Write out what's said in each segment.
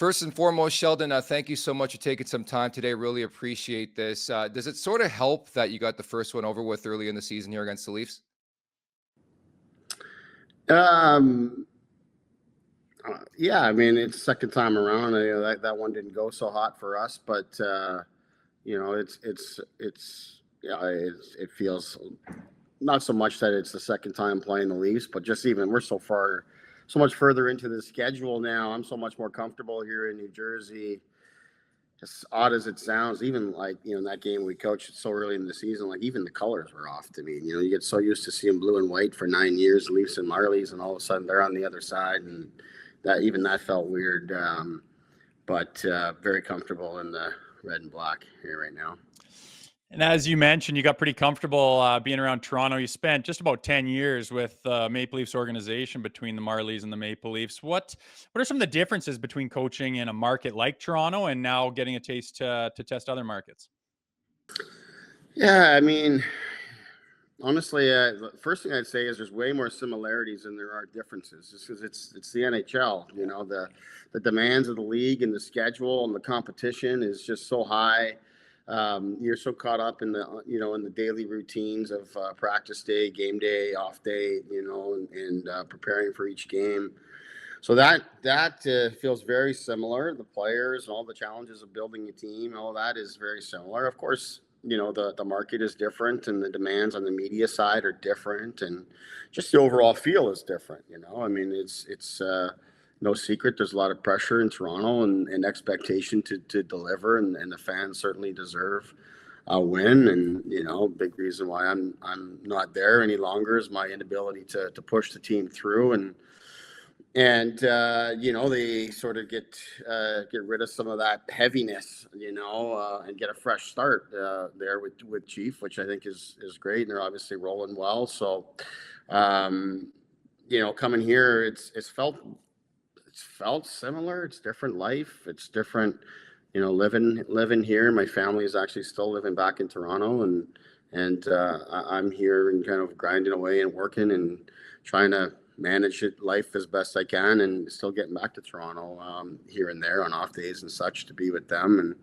First and foremost, Sheldon, thank you so much for taking some time today. Really appreciate this. Does it sort of help that you got the first one over with early in the season here against the Leafs? Yeah, I mean, it's second time around. That one didn't go so hot for us, but it feels not so much that it's the second time playing the Leafs, but just even we're so much further into the schedule now. I'm so much more comfortable here in New Jersey. As odd as it sounds, even like, in that game we coached so early in the season, like even the colors were off to me. You get so used to seeing blue and white for 9 years, Leafs and Marlies, and all of a sudden they're on the other side, and that felt weird. But very comfortable in the red and black here right now. And as you mentioned, you got pretty comfortable being around Toronto. You spent just about 10 years with Maple Leafs organization between the Marlies and the Maple Leafs. What are some of the differences between coaching in a market like Toronto and now getting a taste to test other markets? Yeah, I mean, honestly, the first thing I'd say is there's way more similarities than there are differences, just because it's the NHL. The demands of the league and the schedule and the competition is just so high. You're so caught up in the daily routines of practice day, game day, off day, and preparing for each game. So that feels very similar. The players and all the challenges of building a team, all of that is very similar. Of course, the market is different and the demands on the media side are different, and just the overall feel is different. I mean, it's no secret there's a lot of pressure in Toronto and expectation to deliver, and the fans certainly deserve a win. And big reason why I'm not there any longer is my inability to push the team through, and they sort of get rid of some of that heaviness, and get a fresh start there with Keefe, which I think is great, and they're obviously rolling well. So coming here, it's felt similar. It's different life. It's different, living here. My family is actually still living back in Toronto, and I'm here and kind of grinding away and working and trying to manage life as best I can, and still getting back to Toronto here and there on off days and such to be with them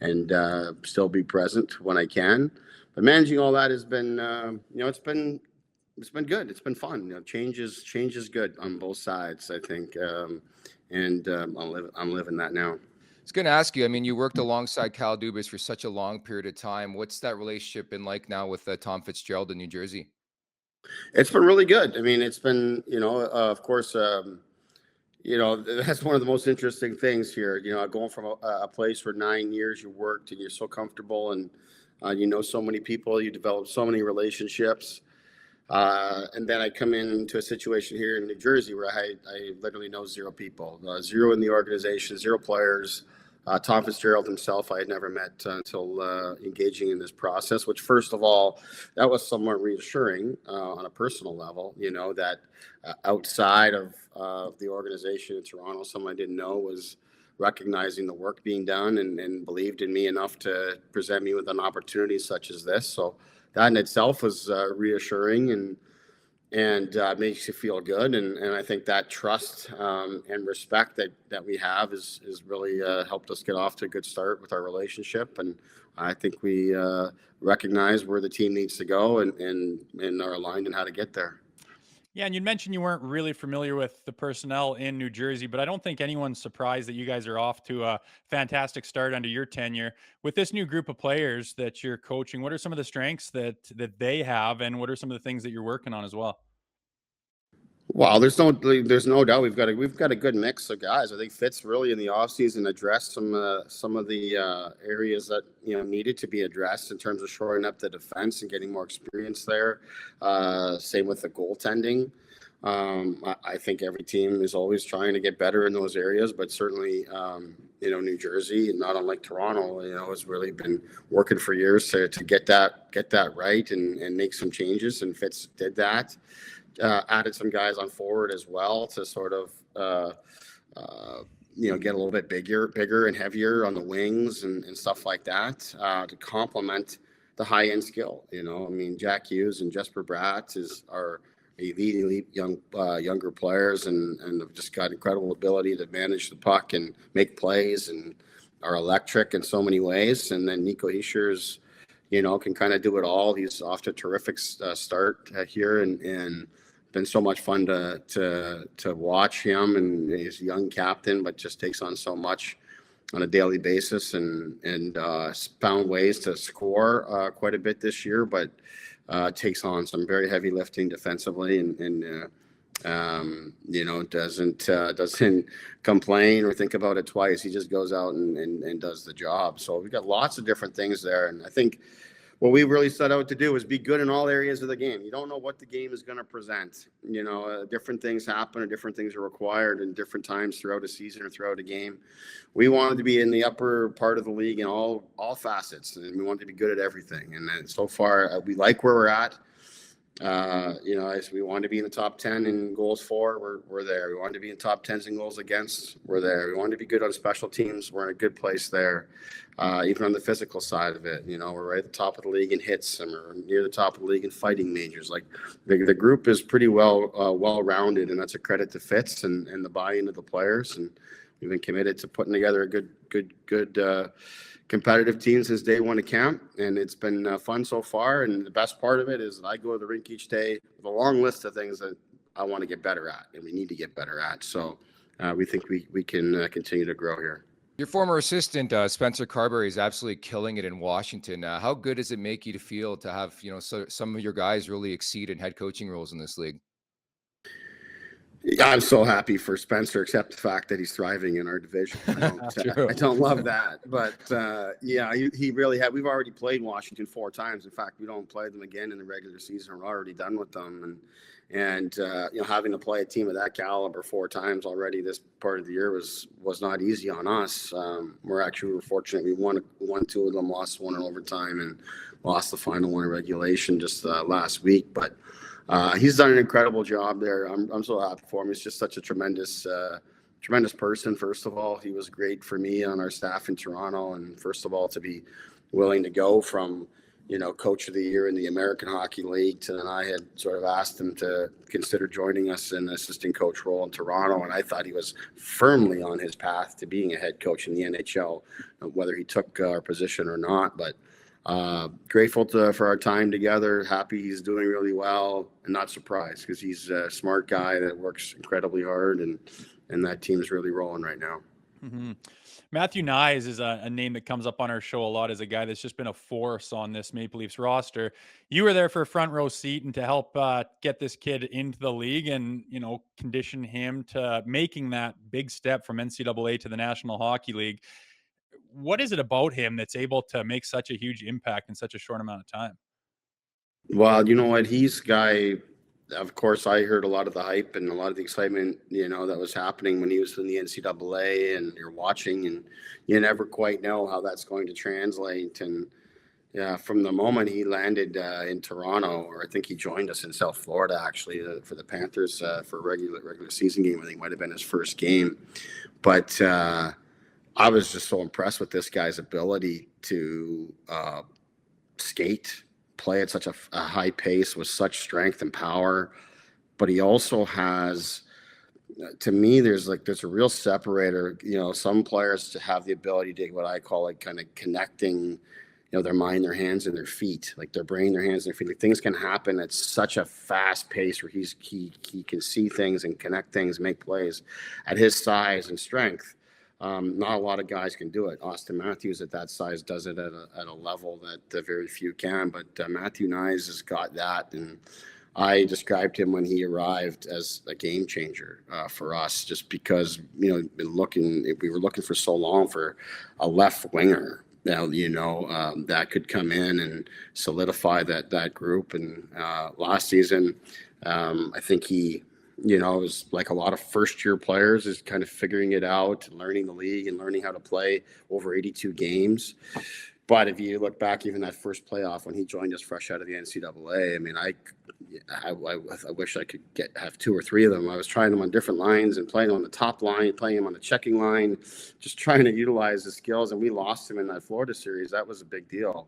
and still be present when I can. But managing all that has been, it's been good. It's been fun. Change is good on both sides, I think. And I'm living that now. I was going to ask you, I mean, you worked alongside Kyle Dubas for such a long period of time. What's that relationship been like now with Tom Fitzgerald in New Jersey? It's been really good. I mean, it's been, of course, that's one of the most interesting things here. Going from a place where 9 years you worked and you're so comfortable and so many people, you develop so many relationships. And then I come into a situation here in New Jersey where I literally know zero people, zero in the organization, zero players. Tom Fitzgerald himself, I had never met until engaging in this process, which, first of all, that was somewhat reassuring on a personal level, that outside of the organization in Toronto, someone I didn't know was recognizing the work being done and believed in me enough to present me with an opportunity such as this. So that in itself was reassuring and makes you feel good. And I think that trust and respect that we have is really helped us get off to a good start with our relationship. And I think we recognize where the team needs to go and are aligned in how to get there. Yeah, and you mentioned you weren't really familiar with the personnel in New Jersey, but I don't think anyone's surprised that you guys are off to a fantastic start under your tenure. With this new group of players that you're coaching, what are some of the strengths that they have, and what are some of the things that you're working on as well? Well, there's no doubt we've got a good mix of guys. I think Fitz really in the offseason addressed some of the areas that needed to be addressed in terms of shoring up the defense and getting more experience there. Same with the goaltending. I think every team is always trying to get better in those areas, but certainly New Jersey, not unlike Toronto, has really been working for years to get that right and make some changes. And Fitz did that. Added some guys on forward as well to sort of, get a little bit bigger and heavier on the wings and stuff like that to complement the high end skill. I mean, Jack Hughes and Jesper Bratt are elite younger players, and have just got incredible ability to manage the puck and make plays, and are electric in so many ways. And then Nico Hischier's, can kind of do it all. He's off to a terrific start here, and been so much fun to watch him. And he's a young captain, but just takes on so much on a daily basis, and found ways to score quite a bit this year, but takes on some very heavy lifting defensively, and doesn't complain or think about it twice. He just goes out and does the job. So we've got lots of different things there, and I think what we really set out to do is be good in all areas of the game. You don't know what the game is going to present. Different things happen, and different things are required in different times throughout a season or throughout a game. We wanted to be in the upper part of the league in all facets, and we wanted to be good at everything. And so far, we like where we're at. As we want to be in the top 10 in goals for, we're there. We want to be in top 10s in goals against, we're there. We want to be good on special teams. We're in a good place there. Even on the physical side of it, we're right at the top of the league in hits, and we're near the top of the league in fighting majors. Like the group is pretty well-rounded, and that's a credit to Fitz and the buy-in of the players. And we've been committed to putting together a good competitive team since day one of camp, and it's been fun so far. And the best part of it is that I go to the rink each day with a long list of things that I want to get better at, and we need to get better at. So we think we can continue to grow here. Your former assistant, Spencer Carbery, is absolutely killing it in Washington. How good does it make you to feel to have, some of your guys really exceed in head coaching roles in this league? Yeah, I'm so happy for Spencer, except the fact that he's thriving in our division. I don't love that, but he really had. We've already played Washington 4 times. In fact, we don't play them again in the regular season. We're already done with them, and having to play a team of that caliber 4 times already this part of the year was not easy on us. We were fortunate. We won 2 of them, lost 1 in overtime, and lost the final 1 in regulation just last week, but. He's done an incredible job there. I'm so happy for him. He's just such a tremendous person. First of all, he was great for me on our staff in Toronto. And first of all, to be willing to go from, coach of the year in the American Hockey League to then I had sort of asked him to consider joining us in the assistant coach role in Toronto. And I thought he was firmly on his path to being a head coach in the NHL, whether he took our position or not. But grateful for our time together. Happy he's doing really well, and not surprised because he's a smart guy that works incredibly hard, and that team is really rolling right now. Mm-hmm. Matthew Knies is a name that comes up on our show a lot as a guy that's just been a force on this Maple Leafs roster. You were there for a front row seat and to help get this kid into the league and, condition him to making that big step from NCAA to the National Hockey League. What is it about him that's able to make such a huge impact in such a short amount of time? Well, you know what? He's a guy, of course, I heard a lot of the hype and a lot of the excitement, that was happening when he was in the NCAA, and you're watching, and you never quite know how that's going to translate. And yeah, from the moment he landed in Toronto, or I think he joined us in South Florida, actually, for the Panthers for a regular season game. I think it might have been his first game. But I was just so impressed with this guy's ability to skate, play at such a high pace with such strength and power. But he also has, to me, there's a real separator. Some players to have the ability to what I call kind of connecting, their mind, their hands, and their feet, like their brain, their hands, and their feet. Like things can happen at such a fast pace where he can see things and connect things, make plays at his size and strength. Not a lot of guys can do it. Austin Matthews at that size does it at a level that very few can, but Matthew Knies has got that. And I described him when he arrived as a game changer for us, just because, we were looking for so long for a left winger that could come in and solidify that group. And last season, I think he, it was like a lot of first-year players is kind of figuring it out and learning the league and learning how to play over 82 games. But if you look back, even that first playoff when he joined us fresh out of the NCAA, I mean, I wish I could have 2 or 3 of them. I was trying them on different lines and playing on the top line, playing him on the checking line, just trying to utilize his skills. And we lost him in that Florida series. That was a big deal.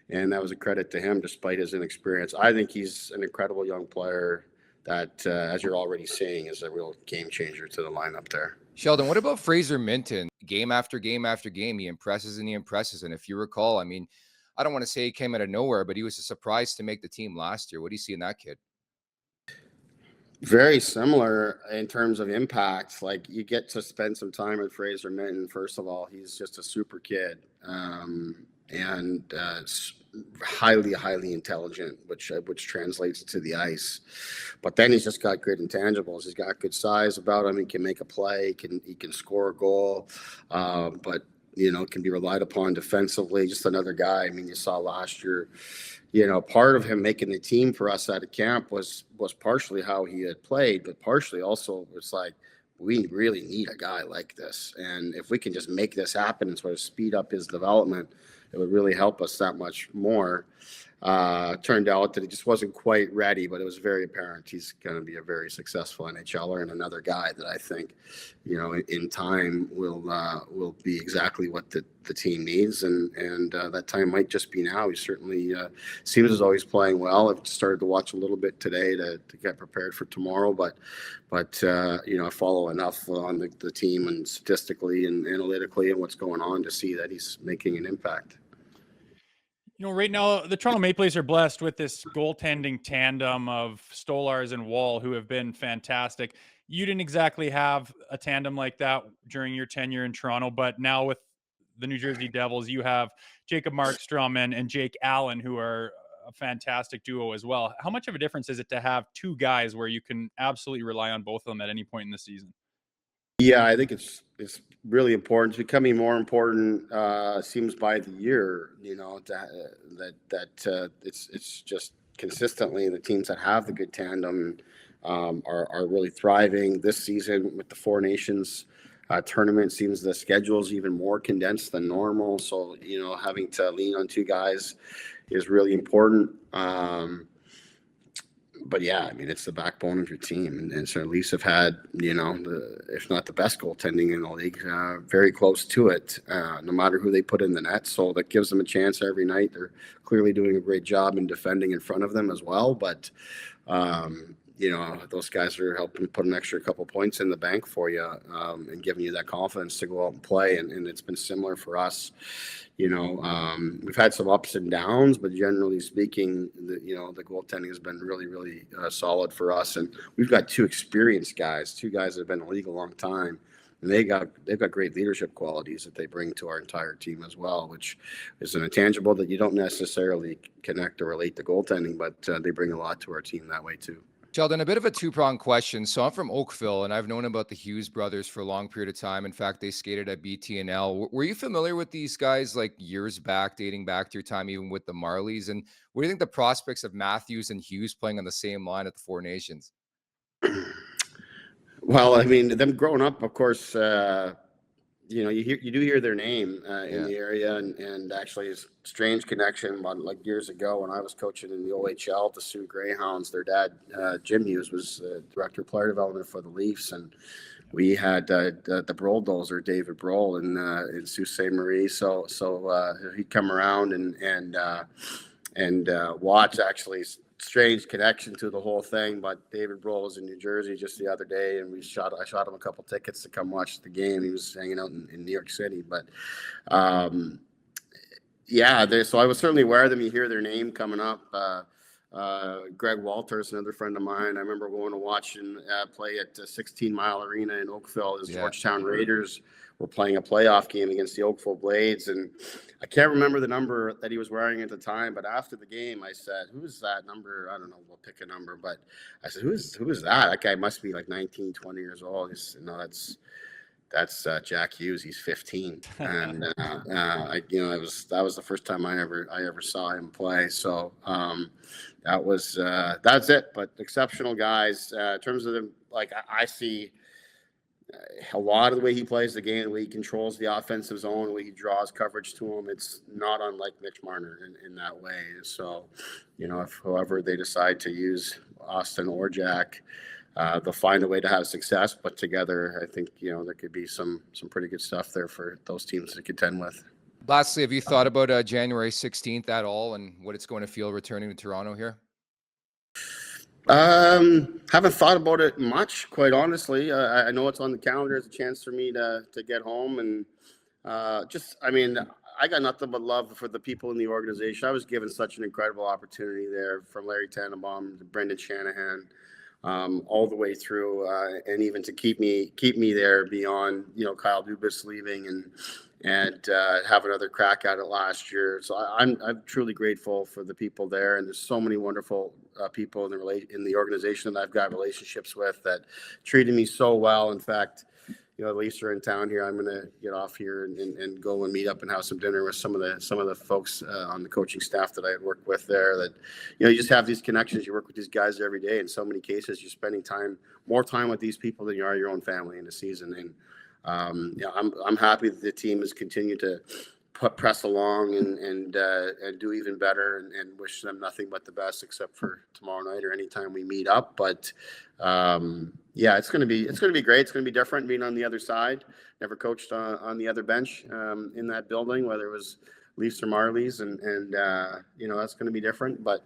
and that was a credit to him despite his inexperience. I think he's an incredible young player that, as you're already seeing, is a real game changer to the lineup there. Sheldon, what about Fraser Minten? Game after game after game, he impresses and he impresses. And if you recall, I mean, I don't want to say he came out of nowhere, but he was a surprise to make the team last year. What do you see in that kid? Very similar in terms of impact. Like, you get to spend some time with Fraser Minten. First of all, he's just a super kid, and highly intelligent, which translates to the ice. But then he's just got good intangibles. He's got good size about him. He can make a play. He can score a goal. But can be relied upon defensively. Just another guy. I mean, you saw last year. Part of him making the team for us at a camp was partially how he had played, but partially also it's like, we really need a guy like this. And if we can just make this happen and sort of speed up his development, it would really help us that much more. Turned out that he just wasn't quite ready, but it was very apparent he's going to be a very successful NHLer and another guy that I think, in time will be exactly what the team needs. And that time might just be now. He certainly seems as though he's playing well. I've started to watch a little bit today to get prepared for tomorrow, but I follow enough on the team and statistically and analytically and what's going on to see that he's making an impact. Right now, the Toronto Maple Leafs are blessed with this goaltending tandem of Stolars and Wall, who have been fantastic. You didn't exactly have a tandem like that during your tenure in Toronto, but now with the New Jersey Devils, you have Jacob Markstrom and Jake Allen, who are a fantastic duo as well. How much of a difference is it to have two guys where you can absolutely rely on both of them at any point in the season? Yeah, I think it's really important. It's becoming more important. Seems by the year, that it's just consistently the teams that have the good tandem are really thriving. This season with the Four Nations tournament, seems the schedule is even more condensed than normal. So having to lean on two guys is really important. But yeah, I mean, it's the backbone of your team. And so Leafs have had, if not the best goaltending in the league, very close to it, no matter who they put in the net. So that gives them a chance every night. They're clearly doing a great job in defending in front of them as well. But, those guys are helping put an extra couple points in the bank for you, and giving you that confidence to go out and play. And it's been similar for us. We've had some ups and downs, but generally speaking, the goaltending has been really, really solid for us. And we've got two experienced guys, two guys that have been in the league a long time. And they've got great leadership qualities that they bring to our entire team as well, which is an intangible that you don't necessarily connect or relate to goaltending, but they bring a lot to our team that way too. Sheldon, a bit of a two-pronged question. So I'm from Oakville, and I've known about the Hughes brothers for a long period of time. In fact, they skated at BTNL. Were you familiar with these guys like years back, dating back to your time even with the Marlies? And what do you think the prospects of Matthews and Hughes playing on the same line at the Four Nations? Well, I mean, them growing up, of course, you do hear their name in the area, and actually it's a strange connection. But like years ago when I was coaching in the OHL, the Sioux Greyhounds, their dad, Jim Hughes, was director of player development for the Leafs, and we had the Broll dozer, David Broll, in Sault Ste. Marie. So he'd come around and watch. Actually, strange connection to the whole thing, but David Broll was in New Jersey just the other day, and I shot him a couple tickets to come watch the game. He was hanging out in New York City, but so I was certainly aware of them. You hear their name coming up. Greg Walters, another friend of mine. I remember going to watch him play at 16 Mile Arena in Oakville. The Georgetown Raiders were playing a playoff game against the Oakville Blades, and I can't remember the number that he was wearing at the time, but after the game I said, "Who is that number?" I don't know, we'll pick a number, but I said, who is that? That guy must be like 19, 20 years old. He said, "No, that's Jack Hughes. He's 15." And that was the first time I ever saw him play. So that's it. But exceptional guys. In terms of them, I see a lot of the way he plays the game, the way he controls the offensive zone, the way he draws coverage to him. It's not unlike Mitch Marner in that way. So, if whoever they decide to use, Austin or Jack, they'll find a way to have success. But together, I think, there could be some pretty good stuff there for those teams to contend with. Lastly, have you thought about January 16th at all and what it's going to feel returning to Toronto here? Haven't thought about it much, quite honestly. I know it's on the calendar as a chance for me to get home, and I mean, I got nothing but love for the people in the organization. I was given such an incredible opportunity there, from Larry Tannenbaum to Brendan Shanahan, all the way through, and even to keep me there beyond, Kyle Dubas leaving and have another crack at it last year. So I'm truly grateful for the people there, and there's so many wonderful people in the organization that I've got relationships with that treated me so well. In fact, the Leafs are in town here. I'm going to get off here and go and meet up and have some dinner with some of the folks on the coaching staff that I had worked with there. That you just have these connections. You work with these guys every day. In so many cases, you're spending more time with these people than you are your own family in the season. And I'm happy that the team has continued to press along and do even better, and wish them nothing but the best, except for tomorrow night or anytime we meet up. But it's going to be great. It's going to be different being on the other side. Never coached on the other bench in that building, whether it was Leafs or Marlies, and that's going to be different. But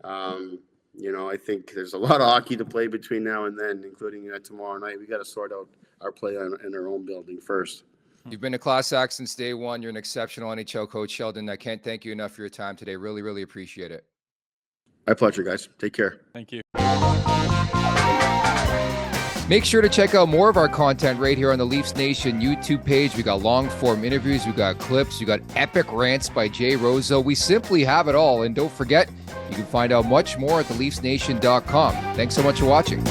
I think there's a lot of hockey to play between now and then, including tomorrow night. We got to sort out our play in our own building first. You've been a class act since day one. You're an exceptional NHL coach, Sheldon. I can't thank you enough for your time today. Really, really appreciate it. My pleasure, guys. Take care. Thank you. Make sure to check out more of our content right here on the Leafs Nation YouTube page. We got long form interviews. We got clips. We got epic rants by Jay Rosehill. We simply have it all. And don't forget, you can find out much more at theleafsnation.com. Thanks so much for watching.